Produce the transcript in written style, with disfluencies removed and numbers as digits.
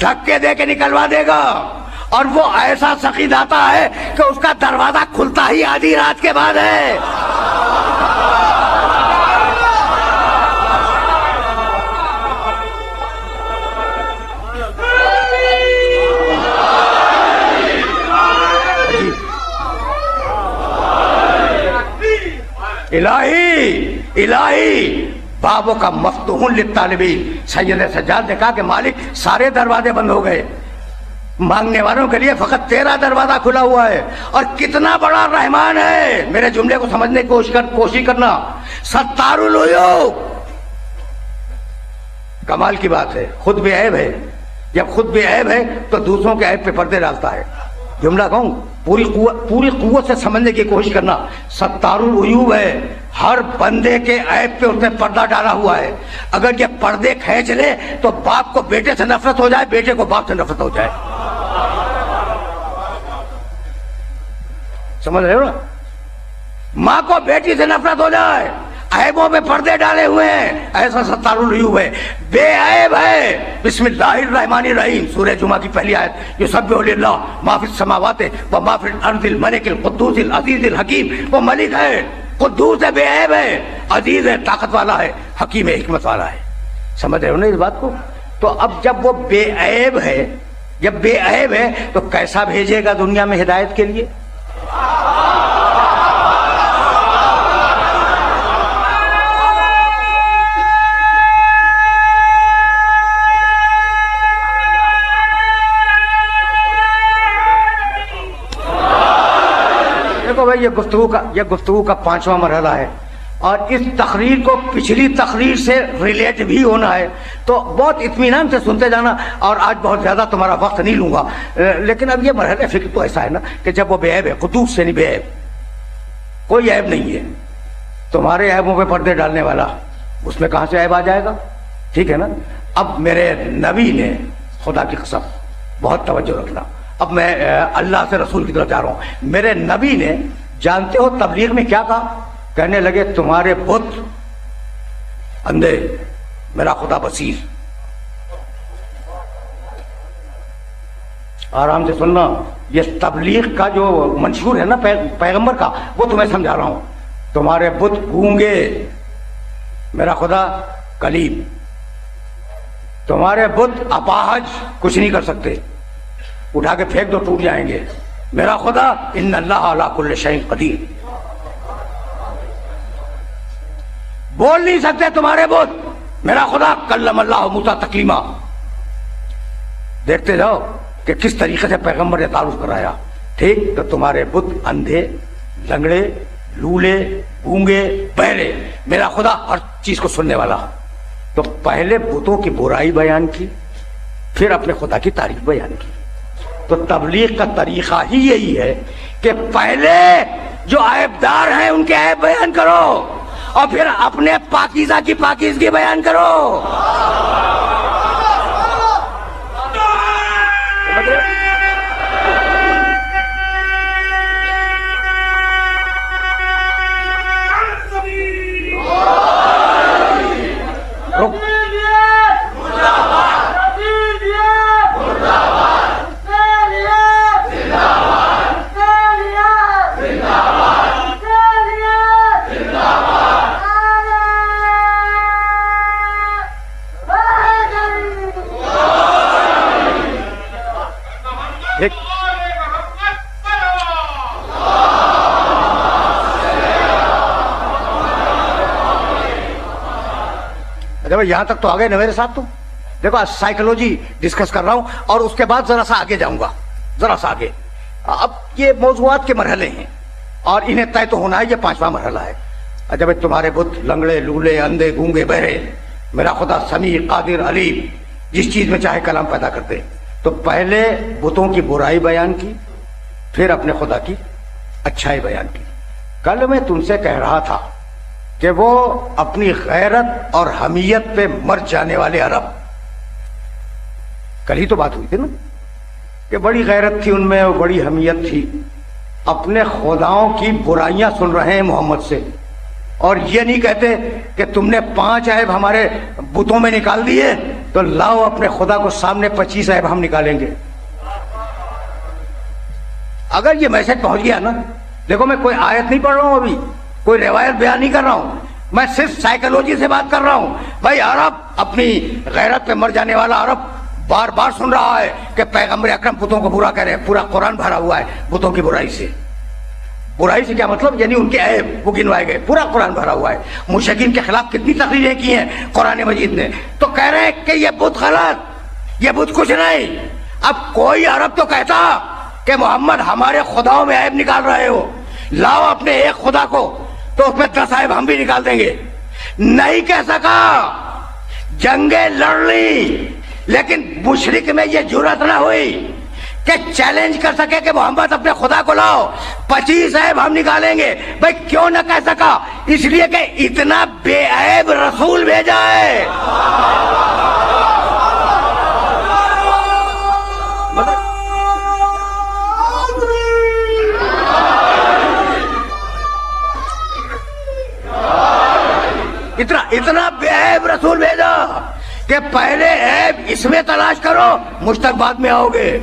دھکے دے کے نکلوا دے گا، اور وہ ایسا سخی داتا ہے کہ اس کا دروازہ کھلتا ہی آدھی رات کے بعد ہے۔ الہی بابوں کا مفتوح للطالبین۔ سید سجاد نے کہا کہ مالک سارے دروازے بند ہو گئے، مانگنے والوں کے لیے فقط تیرا دروازہ کھلا ہوا ہے، اور کتنا بڑا رحمان ہے۔ میرے جملے کو سمجھنے کی کوشش کرنا۔ ستار العیوب، کمال کی بات ہے، خود بھی عیب ہے، جب خود بھی عیب ہے تو دوسروں کے عیب پہ پردے ڈالتا ہے۔ جملہ کہوں پوری قوت سے سمجھنے کی کوشش کرنا۔ ستار العیوب ہے، ہر بندے کے عیب پہ اس نے پردہ ڈالا ہوا ہے۔ اگر یہ پردے کھینچ لے تو باپ کو بیٹے سے نفرت ہو جائے، بیٹے کو باپ سے نفرت ہو جائے۔ سمجھ رہے ہو نا؟ ماں کو بیٹی سے نفرت ہو جائے، عیبوں پہ پردے ڈالے ہوئے ہیں، ایسا ستار العیوب ہے، بے عیب ہے۔ بسم اللہ الرحمن الرحیم، سورہ جمعہ کی پہلی آیت، یسبح للہ ما فی السماوات و ما فی الارض الملک القدوس العزیز الحکیم۔ وہ ملک ہے، قدوس ہے، بے عیب ہے، عزیز ہے، طاقت والا ہے، حکیم ہے، حکمت والا ہے۔ سمجھ رہے ہو نا اس بات کو؟ تو اب جب وہ بے عیب ہے، جب بے عیب ہے تو کیسا بھیجے گا دنیا میں ہدایت کے لیے؟ یہ گفتگو کا 5واں مرحلہ ہے، اور اس تقریر کو پچھلی تقریر سے ریلیٹ بھی ہونا ہے، تو بہت اطمینان سے سنتے جانا، اور آج بہت زیادہ تمہارا وقت نہیں لوں گا۔ لیکن اب یہ مرحلہ فکر تو ایسا ہے نا کہ جب وہ بے عیب ہے، قدوس سے نہیں، بے عیب، کوئی عیب نہیں ہے، تمہارے عیبوں پہ پردے ڈالنے والا، اس میں کہاں سے عیب آ جائے گا؟ ٹھیک ہے نا؟ اب میرے نبی نے، خدا کی قسم بہت توجہ رکھنا، اب میں اللہ سے رسول کی طرف جا رہا ہوں، میرے نبی نے جانتے ہو تبلیغ میں کیا کہا؟ کہنے لگے تمہارے بت اندھے، میرا خدا بصیر۔ آرام سے سننا، یہ تبلیغ کا جو منشور ہے نا پیغمبر کا، وہ تمہیں سمجھا رہا ہوں۔ تمہارے بت گونگے، میرا خدا کلیم۔ تمہارے بت اپاہج، کچھ نہیں کر سکتے، اٹھا کے پھینک دو ٹوٹ جائیں گے، میرا خدا ان اللہ علی کل شیء قدیر۔ بول نہیں سکتے تمہارے بت، میرا خدا کلم اللہ موسیٰ تکلیما۔ دیکھتے جاؤ کہ کس طریقے سے پیغمبر نے تعارف کرایا۔ ٹھیک، تو تمہارے بت اندھے، لنگڑے، لولے، گونگے، بہرے، میرا خدا ہر چیز کو سننے والا۔ تو پہلے بتوں کی برائی بیان کی، پھر اپنے خدا کی تعریف بیان کی۔ تو تبلیغ کا طریقہ ہی یہی ہے کہ پہلے جو عیبدار ہیں ان کے عیب بیان کرو، اور پھر اپنے پاکیزہ کی پاکیزگی بیان کرو۔ یہاں تک تو آ گئے نا میرے ساتھ؟ تو دیکھو سائیکولوجی ڈسکس کر رہا ہوں، اور اس کے بعد ذرا سا آگے جاؤں گا، ذرا سا آگے۔ اب یہ موضوعات کے مرحلے ہیں، اور انہیں طے تو ہونا ہے، یہ 5واں مرحلہ ہے۔ جب تمہارے بت لنگڑے، لولے، اندھے، گونگے، بہرے، میرا خدا سمیع، قادر، علیم، جس چیز میں چاہے کلام پیدا کرتے۔ تو پہلے بتوں کی برائی بیان کی، پھر اپنے خدا کی اچھائی بیان کی۔ کل میں تم سے کہہ رہا تھا کہ وہ اپنی غیرت اور حمیت پہ مر جانے والے عرب، کل ہی تو بات ہوئی تھی نا کہ بڑی غیرت تھی ان میں اور بڑی حمیت تھی، اپنے خداؤں کی برائیاں سن رہے ہیں محمد سے، اور یہ نہیں کہتے کہ تم نے 5 عیب ہمارے بتوں میں نکال دیے تو لاؤ اپنے خدا کو سامنے 25 عیب ہم نکالیں گے. اگر یہ میسج پہنچ گیا نا، دیکھو میں کوئی آیت نہیں پڑھ رہا ہوں، ابھی کوئی روایت بیان نہیں کر رہا ہوں، میں صرف سائیکالوجی سے بات کر رہا ہوں. بھائی عرب اپنی غیرت پہ مر جانے والا عرب بار بار سن رہا ہے کہ پیغمبر اکرم بتوں کو برا کہہ رہے ہیں. پورا قرآن بھرا ہوا ہے بتوں کی برائی سے. برائی سے کیا مطلب؟ یعنی ان کے عیب وہ گنوائے گئے. پورا قرآن بھرا ہوا ہے. مشرکین کے خلاف کتنی تقریریں کی ہیں قرآن مجید نے. تو کہہ رہے ہیں کہ یہ بت غلط، یہ بت کچھ نہیں. اب کوئی عرب تو کہتا کہ محمد ہمارے خداؤں میں عیب نکال رہے ہو، لاؤ اپنے ایک خدا کو تو اس میں 10 عیب ہم بھی نکال دیں گے. نہیں کہہ سکا. جنگیں لڑ لی لیکن مشرک میں یہ جرأت نہ ہوئی کہ چیلنج کر سکے کہ محمد اپنے خدا کو لاؤ 25 عیب ہم نکالیں گے. بھائی کیوں نہ کہہ سکا؟ اس لیے کہ اتنا بے عیب رسول بھیجا ہے. اتنا بے عیب رسول بھیجا کہ پہلے عیب اس میں تلاش کرو، مجھ تک بعد میں آؤ گے.